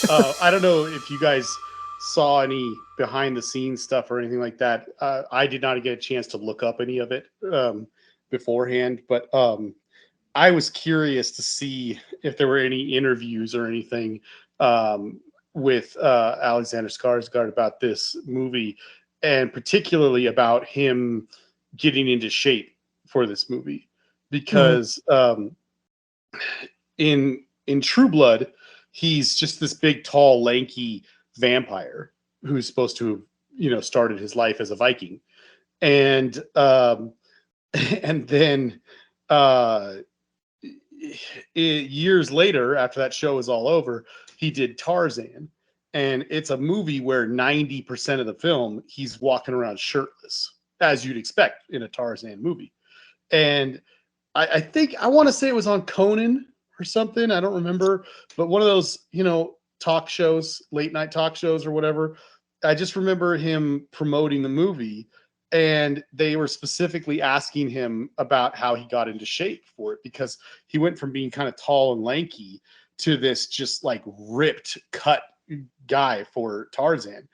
I don't know if you guys saw any behind the scenes stuff or anything like that. I did not get a chance to look up any of it beforehand, but I was curious to see if there were any interviews or anything um, with Alexander Skarsgård about this movie, and particularly about him getting into shape for this movie, Mhm. because in True Blood, he's just this big, tall, lanky vampire who's supposed to have started his life as a Viking, and and then uh, years later, after that show is all over, he did Tarzan, and it's a movie where 90% of the film he's walking around shirtless, as you'd expect in a Tarzan movie, and I think I want to say it was on Conan or something. I don't remember, but one of those, talk shows, late night talk shows or whatever. I just remember him promoting the movie, and they were specifically asking him about how he got into shape for it, because he went from being kind of tall and lanky to this just like ripped, cut guy for Tarzan.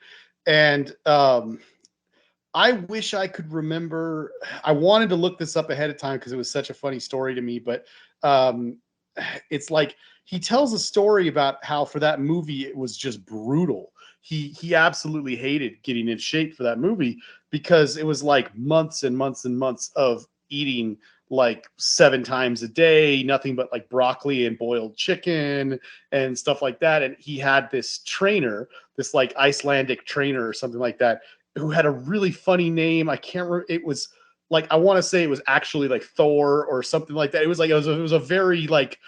And I wish I could remember. I wanted to look this up ahead of time because it was such a funny story to me, but um, it's like he tells a story about how for that movie it was just brutal. He absolutely hated getting in shape for that movie because it was like months and months and months of eating like 7 times a day, nothing but like broccoli and boiled chicken and stuff like that. And he had this trainer, this like Icelandic trainer or something like that, who had a really funny name. I can't remember. It was like, I want to say it was actually like Thor or something like that. It was like it was a very like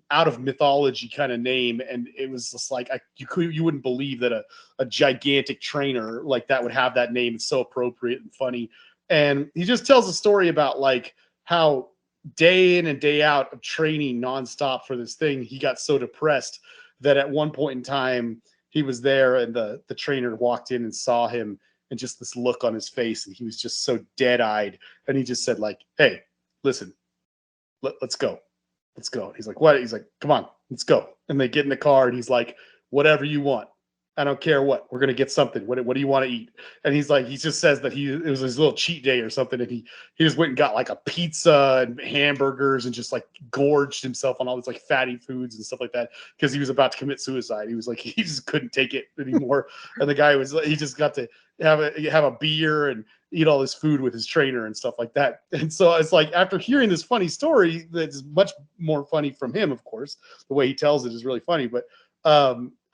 out of mythology kind of name, and it was just like you wouldn't believe that a gigantic trainer like that would have that name. It's so appropriate and funny. And he just tells a story about like how day in and day out of training nonstop for this thing, he got so depressed that at one point in time he was there and the trainer walked in and saw him, and just this look on his face, and he was just so dead-eyed, and he just said like, hey, listen, let's go, let's go. He's like, what? He's like, come on, let's go. And they get in the car, and he's like, whatever you want, I don't care what, we're gonna get something. What do you want to eat? And he's like, he just says that it was his little cheat day or something, and he just went and got like a pizza and hamburgers and just like gorged himself on all these like fatty foods and stuff like that, because he was about to commit suicide. He was like, he just couldn't take it anymore. And the guy was, he just got to have a beer and eat all this food with his trainer and stuff like that. And so it's like, after hearing this funny story that's much more funny from him, of course, the way he tells it is really funny, but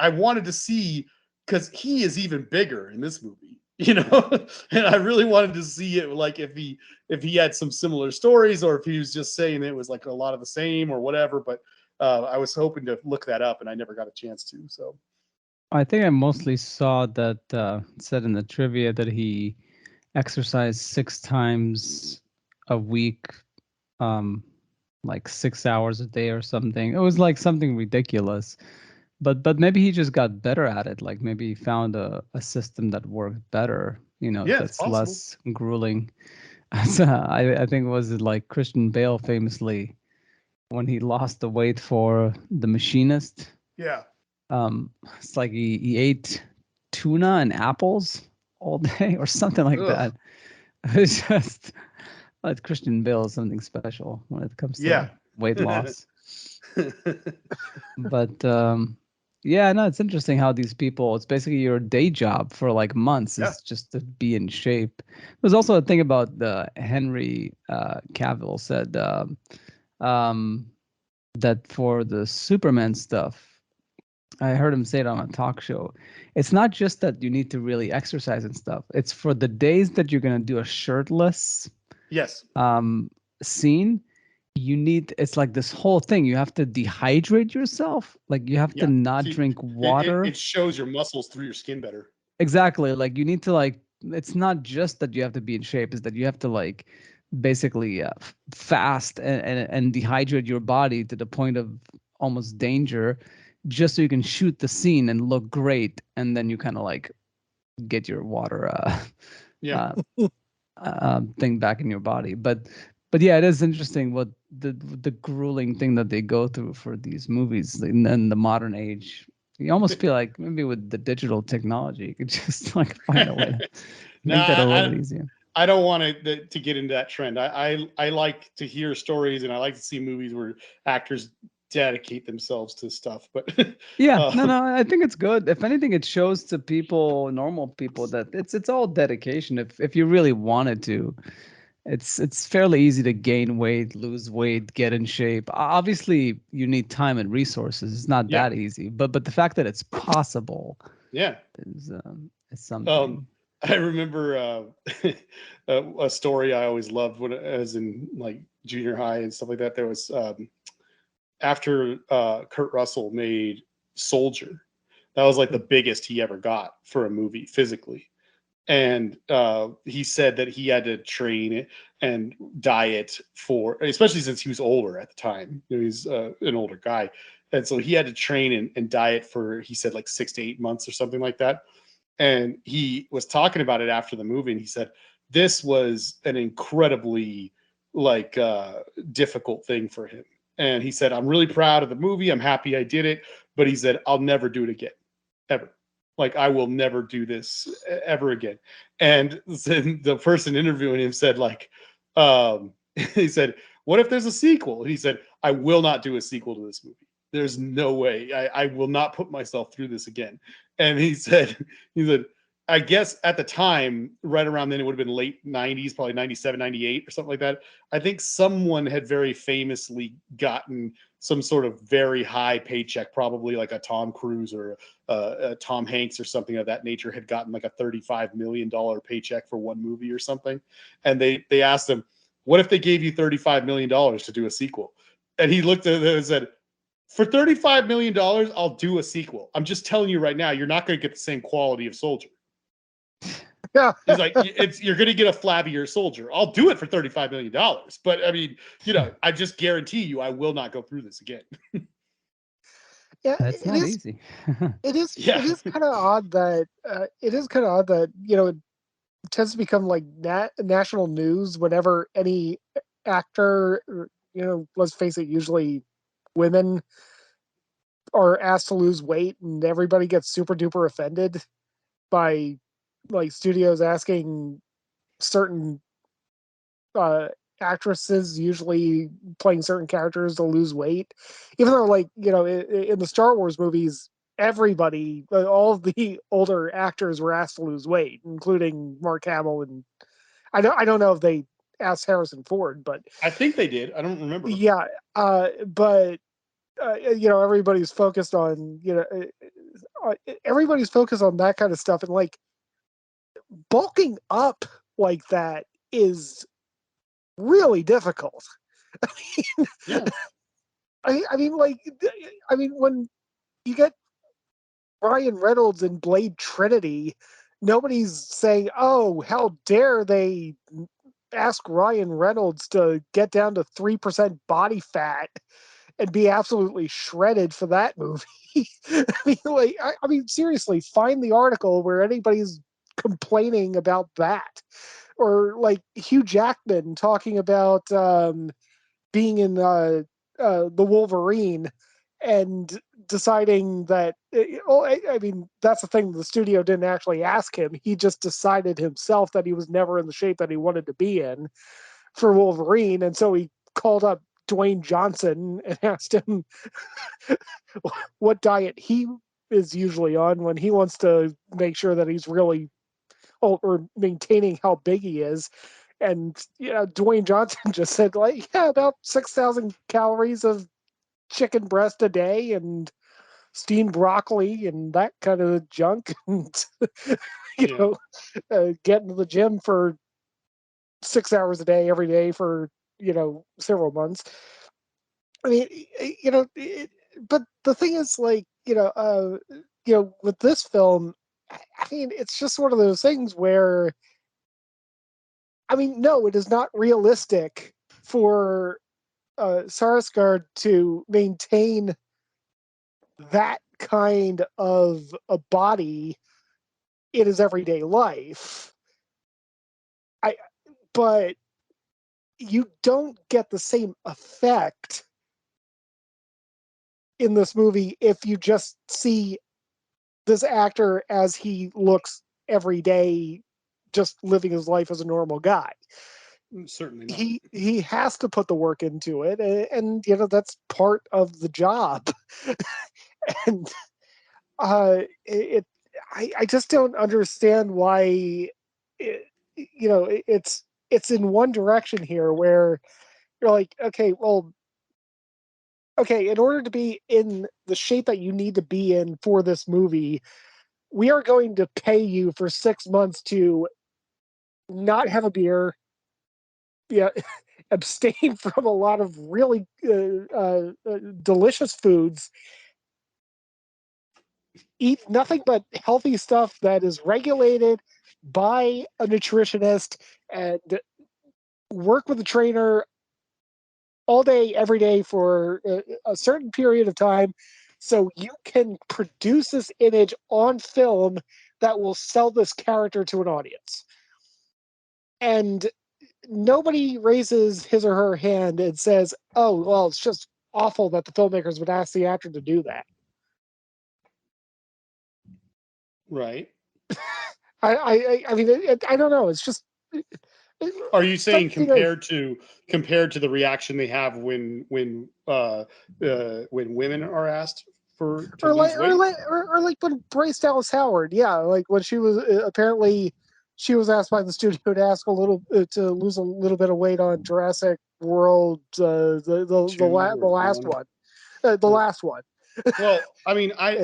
I wanted to see, because he is even bigger in this movie, and I really wanted to see it, like if he had some similar stories, or if he was just saying it was like a lot of the same or whatever. But I was hoping to look that up, and I never got a chance to. So I think I mostly saw that it said in the trivia that he exercised 6 times a week, um, like 6 hours a day or something. It was like something ridiculous. But maybe he just got better at it. Like maybe he found a system that worked better, yeah, it's that's possible. less grueling. As, I think was it like Christian Bale famously when he lost the weight for The Machinist. Yeah. Um, it's like he ate tuna and apples all day or something like Ugh. that. It's just like Christian Bale is something special when it comes Yeah. to weight loss. But yeah, no, it's interesting how these people, it's basically your day job for like months Yeah. is just to be in shape. There's also a thing about the Henry Cavill said um, that for the Superman stuff, I heard him say it on a talk show. It's not just that you need to really exercise and stuff. It's for the days that you're gonna do a shirtless Yes. um, scene. You need, it's like this whole thing. You have to dehydrate yourself. Like you have to Yeah. not See, drink it water. shows your muscles through your skin better. Exactly. Like you need to like. It's not just that you have to be in shape. Is that you have to like basically fast and dehydrate your body to the point of almost danger, just so you can shoot the scene and look great, and then you kind of like get your water Yeah. uh, thing back in your body. But yeah, it is interesting what the grueling thing that they go through for these movies in the modern age. You almost feel like maybe with the digital technology, you could just like find a way to No, make that a little bit easier. I don't want to get into that trend. I like to hear stories, and I like to see movies where actors dedicate themselves to stuff. But Yeah, no, I think it's good. If anything, it shows to people, normal people, that it's all dedication. If you really wanted to, it's fairly easy to gain weight, lose weight, get in shape. Obviously, you need time and resources. It's not yeah, that easy, but the fact that it's possible yeah. is something. I remember a story I always loved when I was in like junior high and stuff like that. There was after Kurt Russell made Soldier, that was like the biggest he ever got for a movie physically. And he said that he had to train and diet for, especially since he was older at the time. You know, he's an older guy, and so he had to train and diet for, he said, like 6 to 8 months or something like that. And he was talking about it after the movie, and he said this was an incredibly like difficult thing for him. And he said, I'm really proud of the movie, I'm happy I did it, but he said I'll never do it again, ever. Like, I will never do this ever again. And the person interviewing him said, like, he said, what if there's a sequel? And he said, I will not do a sequel to this movie. There's no way. I will not put myself through this again. And he said, I guess at the time, right around then, it would have been late 90s, probably 97, 98 or something like that. I think someone had very famously gotten some sort of very high paycheck, probably like a Tom Cruise or Tom Hanks or something of that nature, had gotten like a $35 million paycheck for one movie or something. And they asked him, what if they gave you $35 million to do a sequel? And he looked at it and said, for $35 million, I'll do a sequel. I'm just telling you right now, you're not going to get the same quality of Soldier. Yeah. He's like, you're going to get a flabbier Soldier. I'll do it for $35 million. But I mean, you know, I just guarantee you, I will not go through this again. Yeah, That's not easy. it is. Yeah. It is kind of odd that you know, it tends to become like national news whenever any actor, you know, let's face it, usually women, are asked to lose weight, and everybody gets super duper offended by like studios asking certain uh actresses, usually playing certain characters, to lose weight, even though, like, you know, in the Star Wars movies, everybody, all of the older actors were asked to lose weight, including Mark Hamill. And I don't know if they asked Harrison Ford, but I think they did. I don't remember. yeah. But you know, everybody's focused on, you know, everybody's focused on that kind of stuff, and like bulking up like that is really difficult. Yeah. I mean, like, I mean, when you get Ryan Reynolds in Blade Trinity, nobody's saying, "Oh, how dare they ask Ryan Reynolds to get down to 3% body fat and be absolutely shredded for that movie." I mean, like, I mean, seriously, find the article where anybody's complaining about that, or like Hugh Jackman talking about being in the Wolverine and deciding that, oh, I mean, that's the thing. The studio didn't actually ask him. He just decided himself that he was never in the shape that he wanted to be in for Wolverine. And so he called up Dwayne Johnson and asked him what diet he is usually on when he wants to make sure that he's really, or maintaining how big he is. And, you know, Dwayne Johnson just said, like, yeah, about 6,000 calories of chicken breast a day and steamed broccoli and that kind of junk. And, you Yeah. know, get into the gym for 6 hours a day every day for, you know, several months. I mean, you know, but the thing is, like, you know, with this film, I mean, it's just one of those things where, I mean, no, it is not realistic for Sarsgaard to maintain that kind of a body in his everyday life. I, but you don't get the same effect in this movie if you just see this actor as he looks every day, just living his life as a normal guy. Certainly not. He has to put the work into it, and that's part of the job. And I just don't understand why it's in one direction here where you're like, okay, well, okay, in order to be in the shape that you need to be in for this movie, we are going to pay you for 6 months to not have a beer, yeah, abstain from a lot of really delicious foods, eat nothing but healthy stuff that is regulated by a nutritionist, and work with a trainer all day, every day for a certain period of time, so you can produce this image on film that will sell this character to an audience. And nobody raises his or her hand and says, "Oh, well, it's just awful that the filmmakers would ask the actor to do that." Right. I mean, I don't know. It's just. Are you saying You know, compared to the reaction they have when women are asked to lose weight? or like when Bryce Dallas Howard, yeah, like when she was apparently she was asked by the studio to ask a little to lose a little bit of weight on Jurassic World, the last one, the last one. Well, I mean, I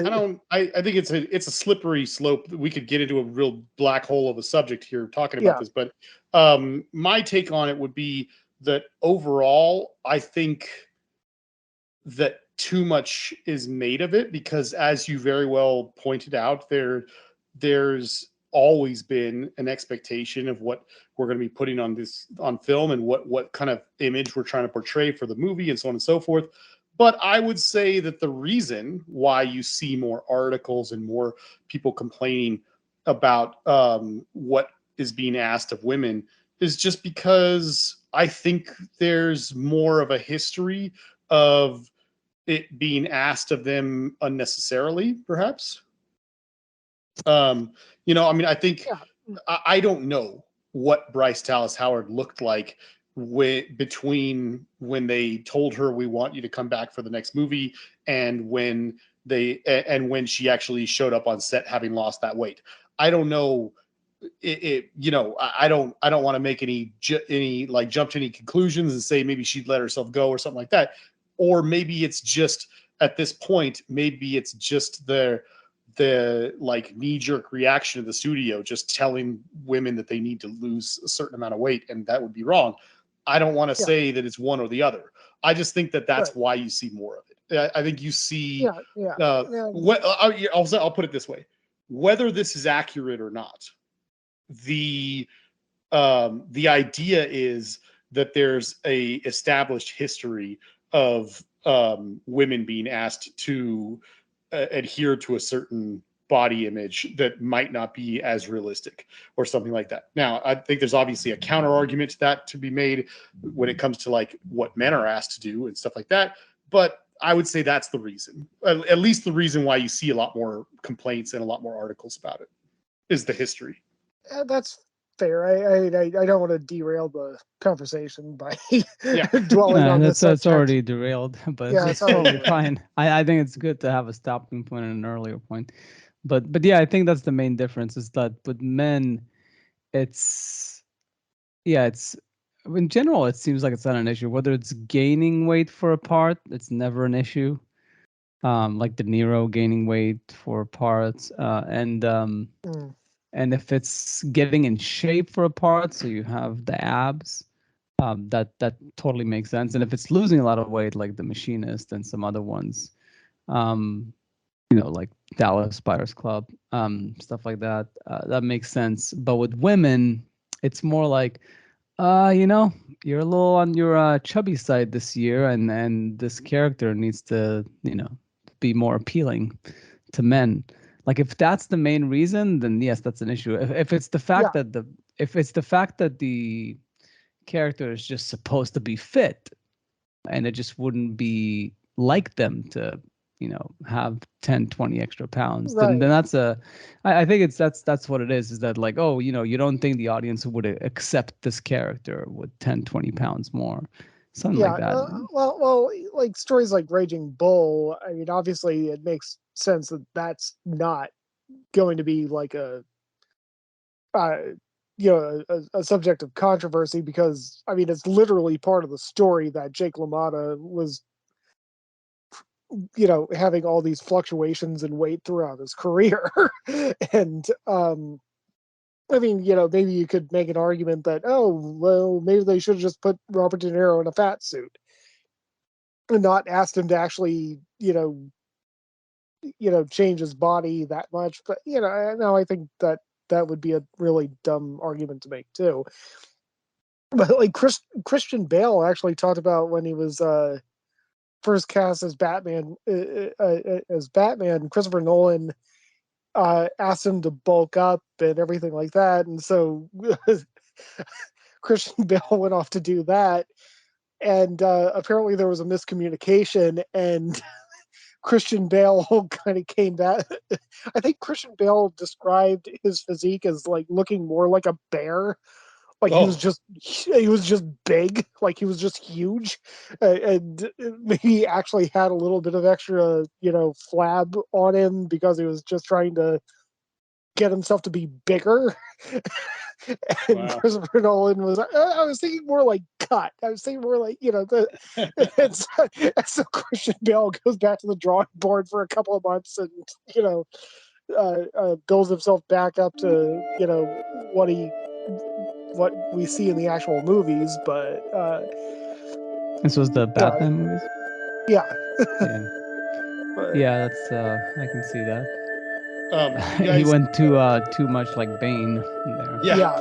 think it's a slippery slope. We could get into a real black hole of a subject here talking about this, but my take on it would be that overall, I think that too much is made of it because, as you very well pointed out, there's always been an expectation of what we're going to be putting on film and what kind of image we're trying to portray for the movie and so on and so forth. But I would say that the reason why you see more articles and more people complaining about what is being asked of women is just because I think there's more of a history of it being asked of them unnecessarily, perhaps. I mean, I think I don't know what Bryce Dallas Howard looked like between when they told her we want you to come back for the next movie and when she actually showed up on set having lost that weight. I don't know. I don't want to make any like jump to any conclusions and say maybe she'd let herself go or something like that, or maybe it's just at this point, maybe it's just the like knee-jerk reaction of the studio just telling women that they need to lose a certain amount of weight, and that would be wrong. I don't want to say that it's one or the other. I just think that that's why you see more of it. I think you see I'll put it this way: whether this is accurate or not, the idea is that there's a established history of women being asked to adhere to a certain body image that might not be as realistic or something like that. Now, I think there's obviously a counter argument to that to be made when it comes to like what men are asked to do and stuff like that. But I would say that's the reason, at least the reason why you see a lot more complaints and a lot more articles about it is the history. That's fair. I don't want to derail the conversation by dwelling on this. It's already derailed, but it's totally fine. I think it's good to have a stopping point and an earlier point. But yeah, I think that's the main difference is that with men, it's in general, it seems like it's not an issue. Whether it's gaining weight for a part, it's never an issue. Like De Niro gaining weight for parts, and if it's getting in shape for a part, so you have the abs, that totally makes sense. And if it's losing a lot of weight, like The Machinist and some other ones, like Dallas Buyers Club, stuff like that, that makes sense. But with women, it's more like, you're a little on your chubby side this year, and this character needs to, be more appealing to men. Like if that's the main reason, then yes, that's an issue. If it's the fact that the character is just supposed to be fit, and it just wouldn't be like them to have 10, 20 extra pounds, Right. then that's I think that's what it is that like, oh, you don't think the audience would accept this character with 10, 20 pounds more, something like that. Well, like stories like Raging Bull, I mean, obviously it makes sense that that's not going to be like a subject of controversy, because I mean it's literally part of the story that Jake LaMotta was having all these fluctuations in weight throughout his career. And I mean, maybe you could make an argument that, oh, well, maybe they should have just put Robert De Niro in a fat suit and not asked him to actually change his body that much. But I think that would be a really dumb argument to make too. But like Christian Bale actually talked about when he was first cast as Batman, Christopher Nolan asked him to bulk up and everything like that, and so Christian Bale went off to do that, and apparently there was a miscommunication, and Christian Bale kind of came back. I think Christian Bale described his physique as like looking more like a bear. Like he was just big, like he was just huge, and maybe he actually had a little bit of extra, flab on him because he was just trying to get himself to be bigger. And Wow. Christopher Nolan was, I was thinking more like cut. I was thinking more like, and so Christian Bale goes back to the drawing board for a couple of months and, builds himself back up to, what we see in the actual movies. But This was the Batman movies. yeah. Yeah. But, Yeah, that's I can see that. You guys, He went too much like Bane there. yeah.